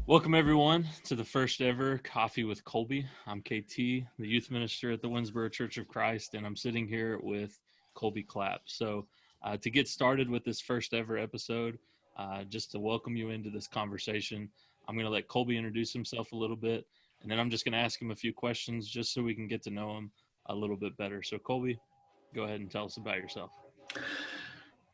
Welcome everyone to the first ever Coffee with Colby. I'm KT, the youth minister at the Winnsboro Church of Christ, and I'm sitting here with Colby Clapp. So to get started with this first ever episode, just to welcome you into this conversation, I'm going to let Colby introduce himself a little bit, and then I'm just going to ask him a few questions just so we can get to know him a little bit better. So Colby, go ahead and tell us about yourself.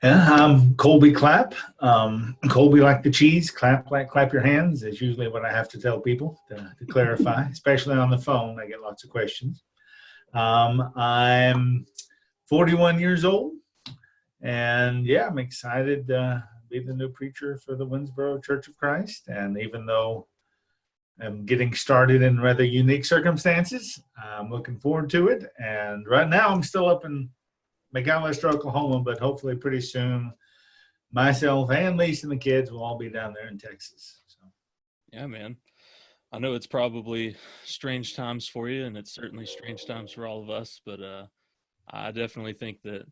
Yeah, I'm Colby Clapp. Colby like the cheese, clap like clap your hands is usually what I have to tell people to clarify, especially on the phone. I get lots of questions. I'm 41 years old, and yeah, I'm excited to be the new preacher for the Winnsboro Church of Christ. And even though I'm getting started in rather unique circumstances, I'm looking forward to it. And right now, I'm still up in McAllister, Oklahoma, but hopefully pretty soon myself and Lisa and the kids will all be down there in Texas. So. Yeah, man. I know it's probably strange times for you, and it's certainly strange times for all of us, but I definitely think that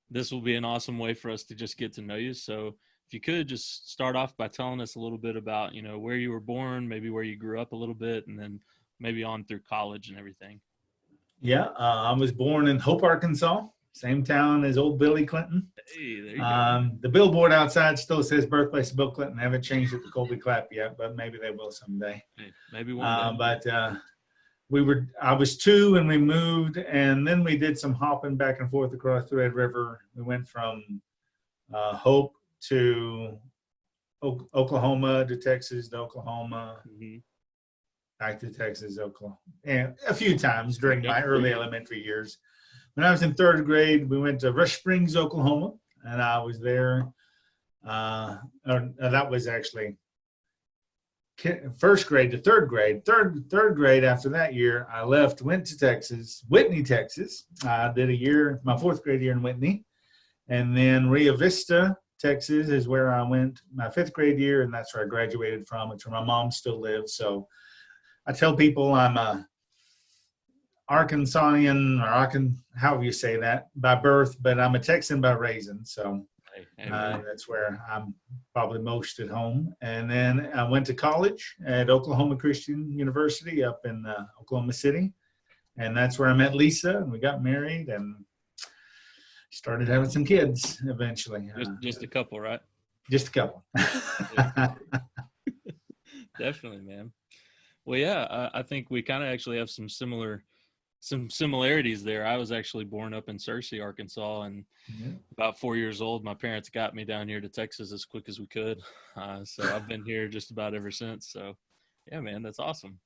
this will be an awesome way for us to just get to know you. So if you could just start off by telling us a little bit about, where you were born, maybe where you grew up a little bit, and then maybe on through college and everything. Yeah, I was born in Hope, Arkansas. Same town as old Billy Clinton. Hey, there you go. The billboard outside still says birthplace of Bill Clinton. I haven't changed it to Colby Clapp yet, but maybe they will someday. Hey, maybe one day. I was 2 and we moved, and then we did some hopping back and forth across the Red River. We went from Hope to Oklahoma to Texas to Oklahoma, back to Texas, Oklahoma, and a few times during my early elementary years. When I was in 3rd grade, we went to Rush Springs, Oklahoma, and I was there. That was actually 1st grade to 3rd grade. Third grade after that year, I left, went to Texas, Whitney, Texas. I did a year, my 4th grade year in Whitney. And then Rio Vista, Texas is where I went my 5th grade year, and that's where I graduated from. It's where my mom still lives. So I tell people I'm a Arkansanian, or however you say that, by birth, but I'm a Texan by raising. So that's where I'm probably most at home. And then I went to college at Oklahoma Christian University up in Oklahoma City. And that's where I met Lisa, and we got married and started having some kids eventually. Just a couple, right? Just a couple. Definitely, man. Well, yeah, I think we kind of actually have some similarities there. I was actually born up in Searcy, Arkansas, and about 4 years old, my parents got me down here to Texas as quick as we could. So I've been here just about ever since. So yeah, man, that's awesome.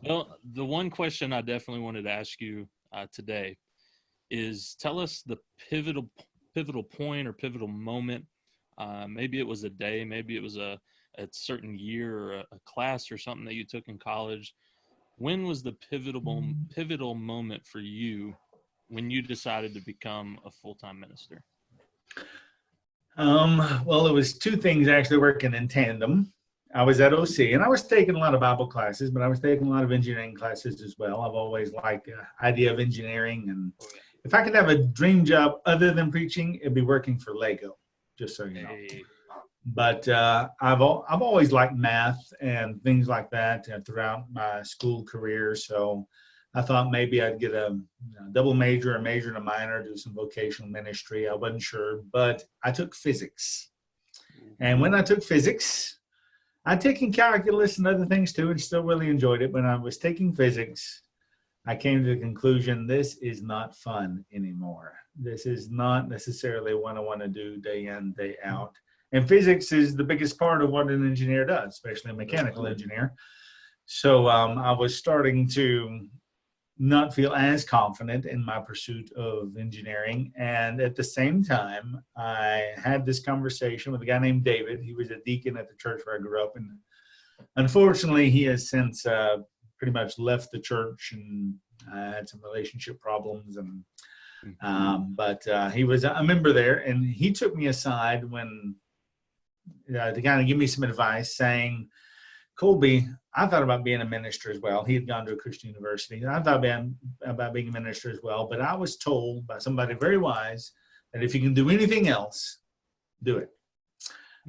Well, the one question I definitely wanted to ask you today is, tell us the pivotal point or pivotal moment. Maybe it was a day, maybe it was a certain year or a class or something that you took in college. When was the pivotal moment for you when you decided to become a full-time minister? Well, it was 2 things actually working in tandem. I was at OC, and I was taking a lot of Bible classes, but I was taking a lot of engineering classes as well. I've always liked the idea of engineering, and if I could have a dream job other than preaching, it'd be working for Lego, just so you know. But I've always liked math and things like that throughout my school career. So I thought maybe I'd get a double major, a major and a minor, do some vocational ministry. I wasn't sure, but I took physics. And when I took physics, I'd taken calculus and other things too, and still really enjoyed it. When I was taking physics, I came to the conclusion, this is not fun anymore. This is not necessarily what I want to do day in, day out. And physics is the biggest part of what an engineer does, especially a mechanical engineer. So I was starting to not feel as confident in my pursuit of engineering. And at the same time, I had this conversation with a guy named David. He was a deacon at the church where I grew up. And unfortunately, he has since pretty much left the church, and had some relationship problems. But he was a member there, and he took me aside to kind of give me some advice, saying, Colby, I thought about being a minister as well. He had gone to a Christian university. I thought about being a minister as well, but I was told by somebody very wise that if you can do anything else, do it.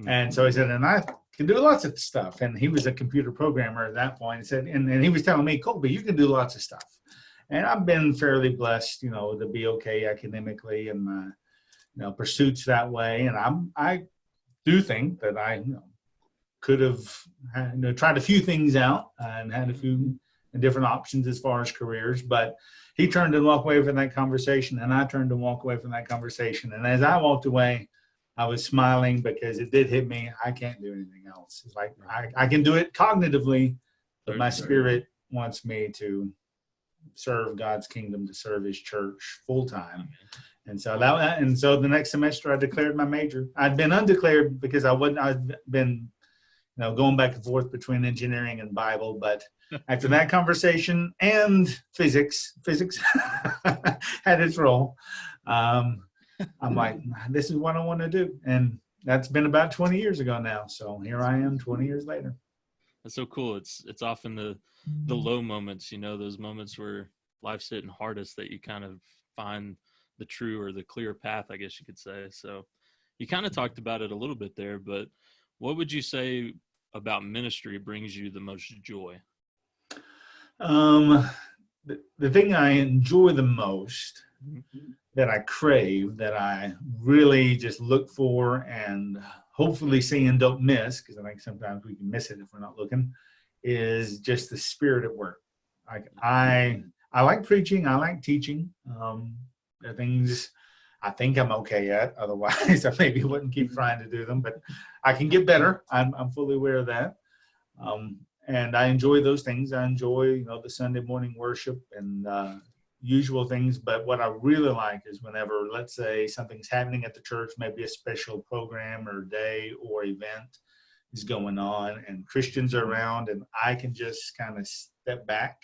And so he said, and I can do lots of stuff. And he was a computer programmer at that point. He said, and he was telling me, Colby, you can do lots of stuff. And I've been fairly blessed, to be okay academically and my, pursuits that way. And I do think that I could have tried a few things out and had a few different options as far as careers. But he turned and walked away from that conversation, and I turned and walked away from that conversation. And as I walked away, I was smiling because it did hit me. I can't do anything else. It's like I can do it cognitively, but my spirit wants me to serve God's kingdom, to serve his church full time. And so the next semester I declared my major. I'd been undeclared because I'd been going back and forth between engineering and Bible, but after that conversation and physics had its role. I'm like, this is what I want to do. And that's been about 20 years ago now. So here I am 20 years later. That's so cool. It's often the low moments, those moments where life's hitting hardest that you kind of find the true or the clear path, I guess you could say. So you kind of talked about it a little bit there, but what would you say about ministry brings you the most joy? The thing I enjoy the most, that I crave, that I really just look for and hopefully see and don't miss, because I think sometimes we can miss it if we're not looking, is just the spirit at work. I like preaching. I like teaching. The things I think I'm okay at. Otherwise, I maybe wouldn't keep trying to do them, but I can get better. I'm fully aware of that. And I enjoy those things. I enjoy, the Sunday morning worship and usual things. But what I really like is whenever, let's say, something's happening at the church, maybe a special program or day or event is going on and Christians are around, and I can just kind of step back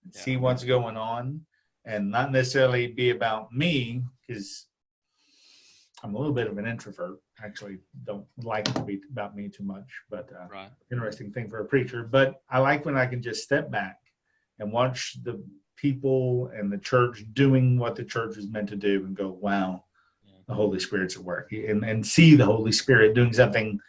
and see what's going on and not necessarily be about me, because I'm a little bit of an introvert. Actually, don't like it to be about me too much, but interesting thing for a preacher. But I like when I can just step back and watch the people and the church doing what the church is meant to do and go, wow, the Holy Spirit's at work, and see the Holy Spirit doing something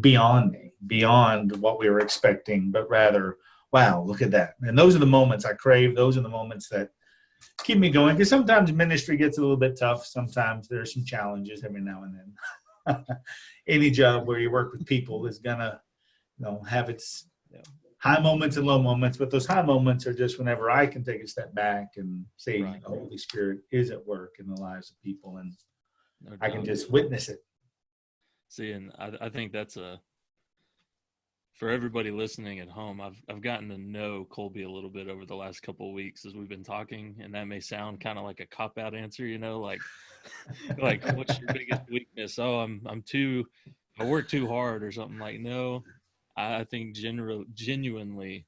beyond me, beyond what we were expecting, but rather, wow, look at that. And those are the moments I crave. Those are the moments that keep me going, because sometimes ministry gets a little bit tough. Sometimes there's some challenges every now and then. Any job where you work with people is gonna have its high moments and low moments, but those high moments are just whenever I can take a step back and see the Holy Spirit is at work in the lives of people, and I can just witness it. See, and I think that's for everybody listening at home, I've gotten to know Colby a little bit over the last couple of weeks as we've been talking, and that may sound kind of like a cop-out answer, like what's your biggest weakness? Oh, I work too hard or something. Like, no, I think genuinely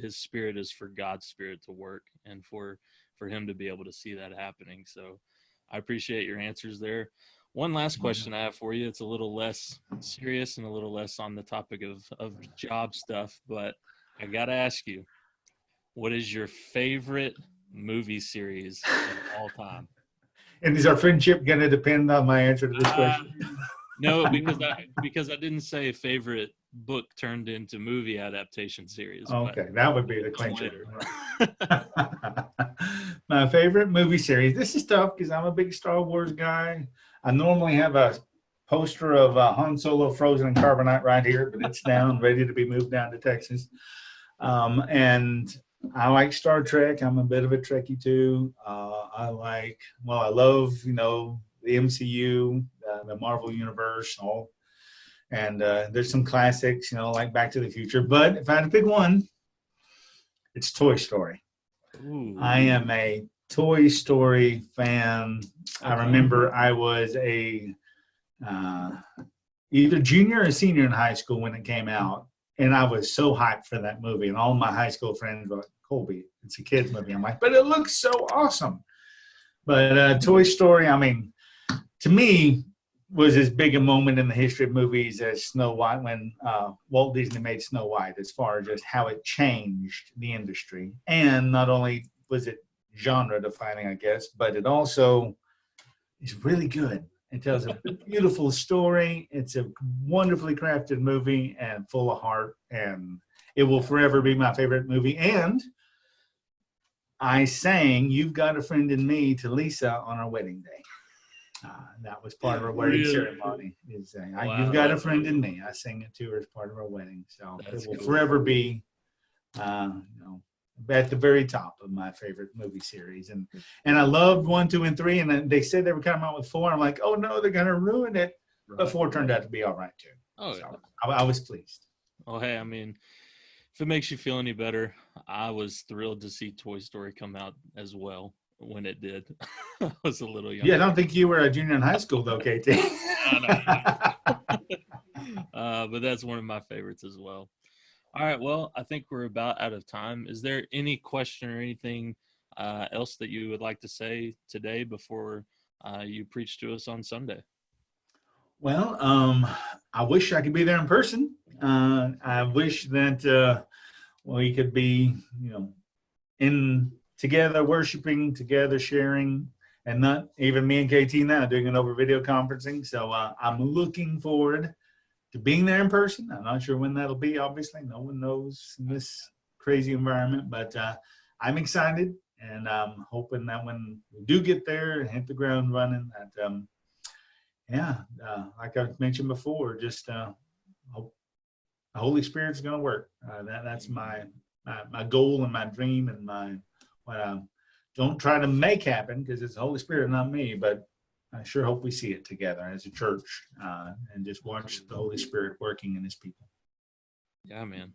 his spirit is for God's spirit to work and for him to be able to see that happening. So I appreciate your answers there. One last question I have for you. It's a little less serious and a little less on the topic of job stuff, but I got to ask you, what is your favorite movie series of all time? And is our friendship going to depend on my answer to this question? No, because I didn't say favorite book turned into movie adaptation series. Okay, that would be the clincher. My favorite movie series. This is tough because I'm a big Star Wars guy. I normally have a poster of Han Solo frozen in carbonite right here, but it's down, ready to be moved down to Texas. And I like Star Trek. I'm a bit of a Trekkie too. I love, the MCU, the Marvel Universe, and there's some classics, like Back to the Future. But if I had to pick one, it's Toy Story. Ooh. I am a Toy Story fan. I remember I was either junior or senior in high school when it came out, and I was so hyped for that movie. And all my high school friends were like, Colby, it's a kid's movie. I'm like, but it looks so awesome. But Toy Story, to me, was as big a moment in the history of movies as Snow White, when Walt Disney made Snow White, as far as just how it changed the industry. And not only was it genre defining, I guess, but it also is really good. It tells a beautiful story. It's a wonderfully crafted movie and full of heart, and it will forever be my favorite movie. And I sang "You've Got a Friend in Me" to Lisa on our wedding day. That was part of our wedding ceremony. You've got a friend in me. I sang it to her as part of our wedding. So it will forever be, at the very top of my favorite movie series. And I loved 1, 2, and 3. And they said they were coming out with 4. I'm like, oh no, they're gonna ruin it. But 4 turned out to be all right too. Oh, so yeah. I was pleased. Oh, hey, I mean, if it makes you feel any better, I was thrilled to see Toy Story come out as well. When it did. I was a little young. Yeah, I don't think you were a junior in high school though, KT. But that's one of my favorites as well. All right, well, I think we're about out of time. Is there any question or anything else that you would like to say today before you preach to us on Sunday? Well, I wish I could be there in person. I wish that we could be, in together, worshiping together, sharing, and not even me and KT now doing it over video conferencing. So I'm looking forward to being there in person. I'm not sure when that'll be, obviously. No one knows in this crazy environment, but I'm excited, and I'm hoping that when we do get there and hit the ground running, that, like I mentioned before, just hope the Holy Spirit's going to work. That's my goal and my dream and my what I don't try to make happen, because it's the Holy Spirit, not me, but I sure hope we see it together as a church and just watch the Holy Spirit working in his people. Yeah, man.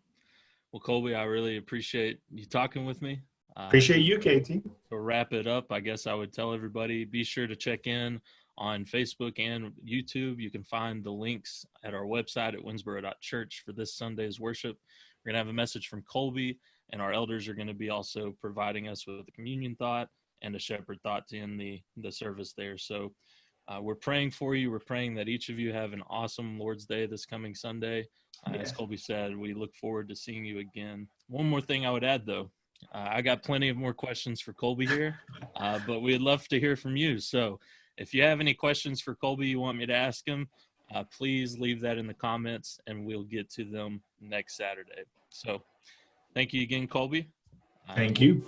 Well, Colby, I really appreciate you talking with me. Appreciate you, KT. To wrap it up, I guess I would tell everybody, be sure to check in on Facebook and YouTube. You can find the links at our website at winnsboro.church for this Sunday's worship. We're going to have a message from Colby, and our elders are going to be also providing us with a communion thought and a shepherd thought to end the service there. So we're praying for you. We're praying that each of you have an awesome Lord's Day this coming Sunday. As Colby said, we look forward to seeing you again. One more thing I would add, though. I got plenty of more questions for Colby here, but we'd love to hear from you. So if you have any questions for Colby you want me to ask him, please leave that in the comments, and we'll get to them next Saturday. So thank you again, Colby. Thank you.